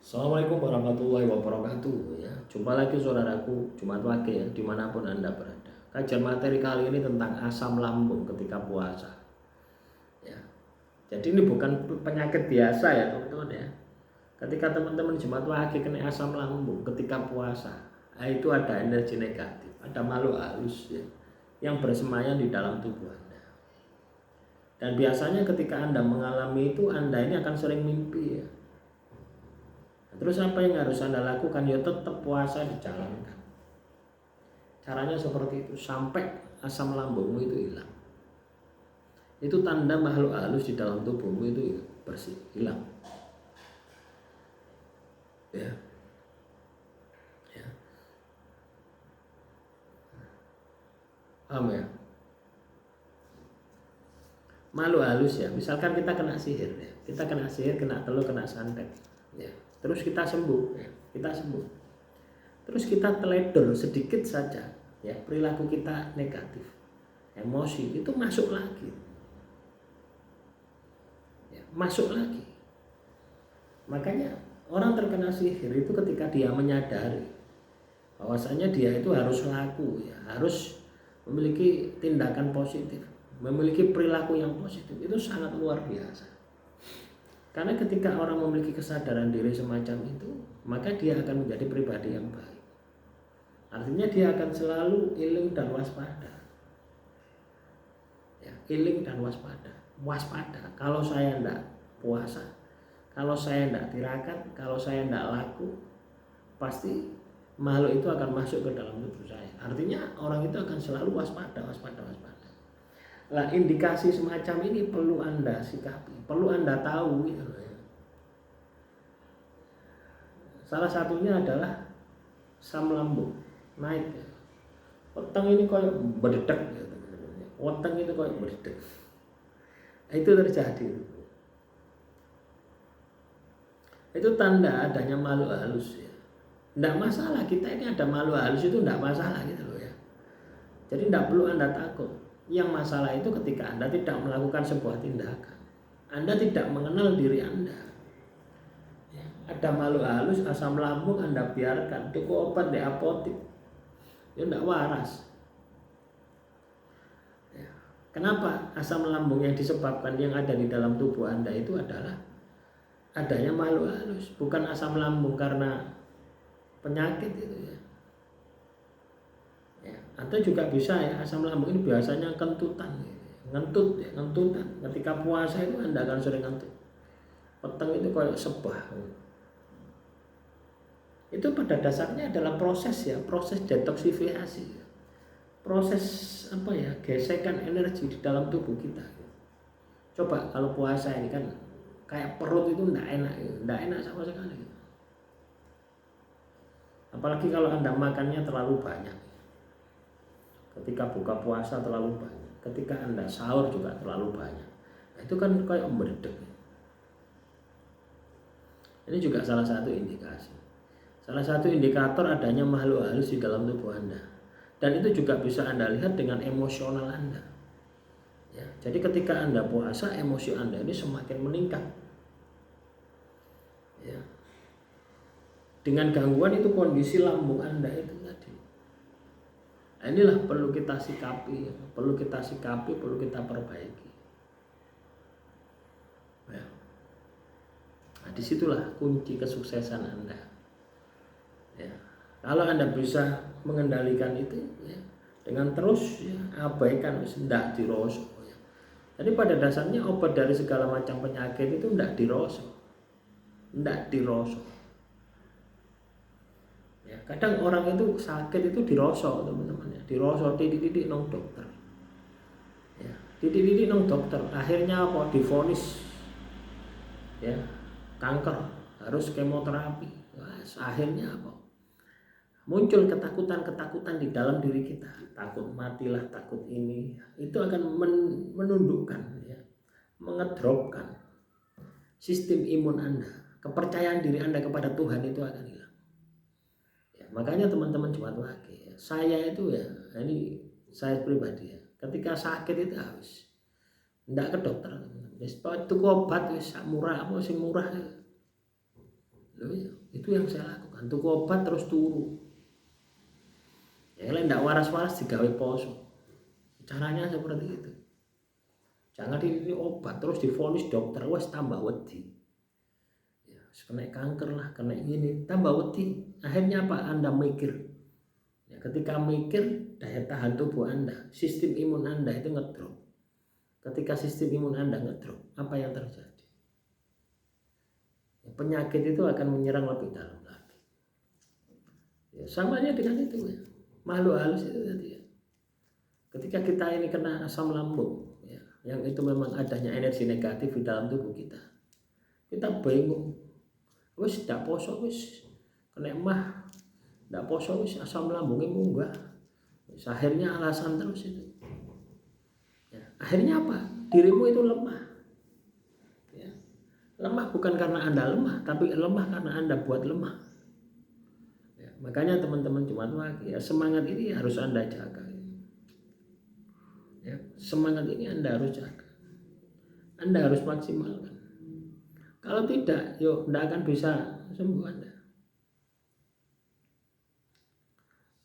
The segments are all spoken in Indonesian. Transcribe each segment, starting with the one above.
Assalamualaikum warahmatullahi wabarakatuh ya. Jumpa lagi saudaraku Jumat Wage ya, dimanapun Anda berada. Kajian materi kali ini tentang asam lambung ketika puasa ya. Jadi ini bukan penyakit biasa ya teman-teman ya. Ketika teman-teman Jumat Wage kena asam lambung ketika puasa, itu ada energi negatif, ada makhluk halus ya, yang bersemayam di dalam tubuh Anda. Dan biasanya ketika Anda mengalami itu, Anda ini akan sering mimpi ya. Terus apa yang harus Anda lakukan? Ya tetap puasa dijalankan. Caranya seperti itu sampai asam lambungmu itu hilang. Itu tanda makhluk halus di dalam tubuhmu itu bersih, hilang. Ya. Ya. Paham ya? Makhluk halus ya. Misalkan kita kena sihir ya. Kita kena sihir, kena telur, kena santet. Ya. Terus kita sembuh, ya. Kita sembuh. Terus kita teledor sedikit saja, ya perilaku kita negatif, emosi itu masuk lagi, ya, masuk lagi. Makanya orang terkena sihir itu ketika dia menyadari bahwasanya dia itu harus laku, ya, harus memiliki tindakan positif, memiliki perilaku yang positif, itu sangat luar biasa. Karena ketika orang memiliki kesadaran diri semacam itu, maka dia akan menjadi pribadi yang baik. Artinya dia akan selalu iling dan waspada. Ya, iling dan waspada. Waspada. Kalau saya tidak puasa, kalau saya tidak tirakat, kalau saya tidak laku, pasti makhluk itu akan masuk ke dalam tubuh saya. Artinya orang itu akan selalu waspada, waspada, waspada. Nah, indikasi semacam ini perlu Anda sikapi, perlu Anda tahu gitu ya. Salah satunya adalah asam lambung naik ya. Weteng ini kayak berdedek ya teman-teman. Weteng itu kayak berdedek. Itu terjadi. Itu tanda adanya makhluk halus ya. Tidak masalah, kita ini ada makhluk halus itu tidak masalah gitu loh ya. Jadi tidak perlu Anda takut. Yang masalah itu ketika Anda tidak melakukan sebuah tindakan, Anda tidak mengenal diri Anda ya. Ada makhluk halus, asam lambung Anda biarkan, itu obat di apotik, itu tidak waras ya. Kenapa? Asam lambung yang disebabkan yang ada di dalam tubuh Anda itu adalah adanya makhluk halus, bukan asam lambung karena penyakit itu ya. Ya, atau juga bisa ya asam lambung ini biasanya kentutan, ngentut ya, ngentutan. Ketika puasa itu Anda akan sering ngentut. Peteng itu kayak sebah. Itu pada dasarnya adalah proses ya, proses detoksifikasi, proses apa ya, gesekan energi di dalam tubuh kita. Coba kalau puasa ini kan kayak perut itu tidak enak sama sekali. Apalagi kalau Anda makannya terlalu banyak. Ketika buka puasa terlalu banyak, ketika Anda sahur juga terlalu banyak, nah, itu kan kayak merdek. Ini juga salah satu indikasi, salah satu indikator adanya makhluk halus di dalam tubuh Anda. Dan itu juga bisa Anda lihat dengan emosional Anda ya. Jadi ketika Anda puasa, emosi Anda ini semakin meningkat ya. Dengan gangguan itu kondisi lambung Anda itu tadi. Nah, inilah perlu kita sikapi, perlu kita perbaiki. Ya. Nah, disitulah kunci kesuksesan Anda. Ya. Kalau Anda bisa mengendalikan itu, ya, dengan terus ya, abaikan, tidak dirosok. Ya. Jadi pada dasarnya obat dari segala macam penyakit itu tidak dirosok, tidak dirosok. Ya, kadang orang itu sakit itu dirosok teman-teman ya, dirosok titik-titik nong dokter. Ya, titik-titik nong dokter, akhirnya apa? Divonis ya kanker, harus kemoterapi. Wah, akhirnya apa? Muncul ketakutan-ketakutan di dalam diri kita, takut matilah, takut ini, itu akan menundukkan ya, mengedropkan sistem imun Anda, kepercayaan diri Anda kepada Tuhan itu akan hilang. Makanya teman-teman Jumat Wage, saya itu ya, ini saya pribadi ya, ketika sakit itu harus tidak ke dokter, itu obat wis murah, apa sih murah ya. Loh, ya, itu yang saya lakukan. Tuku obat terus turu. Ya ndak waras-waras digawe poso. Caranya seperti itu. Jangan diri obat terus divonis dokter wes tambah wedi. Ya, kena kanker lah, kena ini, tambah wedi. Akhirnya apa? Anda mikir. Ya, ketika mikir, daya tahan tubuh Anda, sistem imun Anda itu ngedrop. Ketika sistem imun Anda ngedrop, apa yang terjadi? Ya, penyakit itu akan menyerang lebih dalam lagi. Ya, samanya dengan itu ya. Makhluk halus itu tadi ya. Ketika kita ini kena asam lambung, ya, yang itu memang adanya energi negatif di dalam tubuh kita bingung. Wis ndak poso wis kena mah, ndak poso wis asam lambungnya munggah. Akhirnya alasan terus itu. Ya, akhirnya apa? Dirimu itu lemah. Ya. Lemah bukan karena Anda lemah, tapi lemah karena Anda buat lemah. Ya, makanya teman-teman Jumat Wage, ya, semangat ini harus Anda jaga. Ya, semangat ini Anda harus jaga. Anda harus maksimalkan. Kalau tidak, yuk tidak akan bisa sembuh Anda.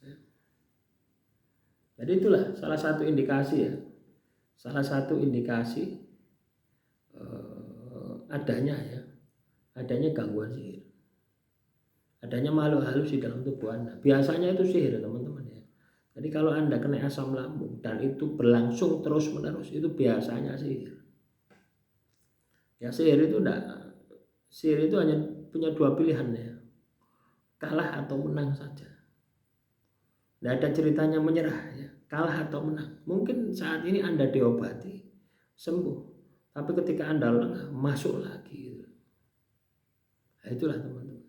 Ya. Jadi itulah salah satu indikasi ya. Salah satu indikasi adanya gangguan sihir. Adanya makhluk halus di dalam tubuh Anda. Biasanya itu sihir teman-teman ya. Jadi kalau Anda kena asam lambung dan itu berlangsung terus-menerus, itu biasanya sihir. Ya sihir itu hanya punya dua pilihan ya. Kalah atau menang saja. Tidak ada ceritanya menyerah ya. Kalah atau menang. Mungkin saat ini Anda diobati, sembuh. Tapi ketika Anda lengah, masuk lagi gitu. Nah, itulah teman-teman.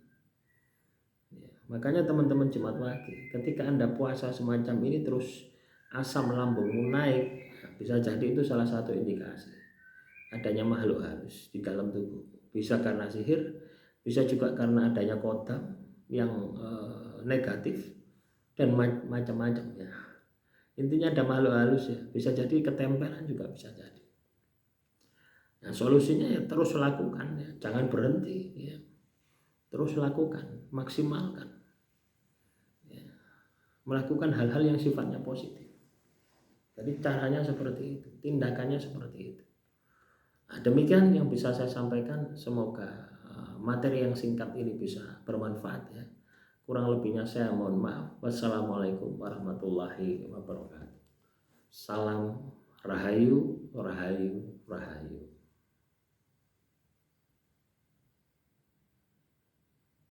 Ya, makanya teman-teman Jumat Wage, ketika Anda puasa semacam ini terus asam lambungmu naik, bisa jadi itu salah satu indikasi adanya makhluk halus di dalam tubuh. Bisa karena sihir, bisa juga karena adanya kodam yang negatif dan macam-macam ya. Intinya ada makhluk halus ya, bisa jadi ketempelan juga bisa jadi. Nah, solusinya ya terus lakukan ya, jangan berhenti ya. Terus lakukan, maksimalkan. Ya. Melakukan hal-hal yang sifatnya positif. Jadi caranya seperti itu, tindakannya seperti itu. Nah, demikian yang bisa saya sampaikan. Semoga materi yang singkat ini bisa bermanfaat ya. Kurang lebihnya saya mohon maaf. Wassalamualaikum warahmatullahi wabarakatuh. Salam Rahayu, Rahayu, Rahayu.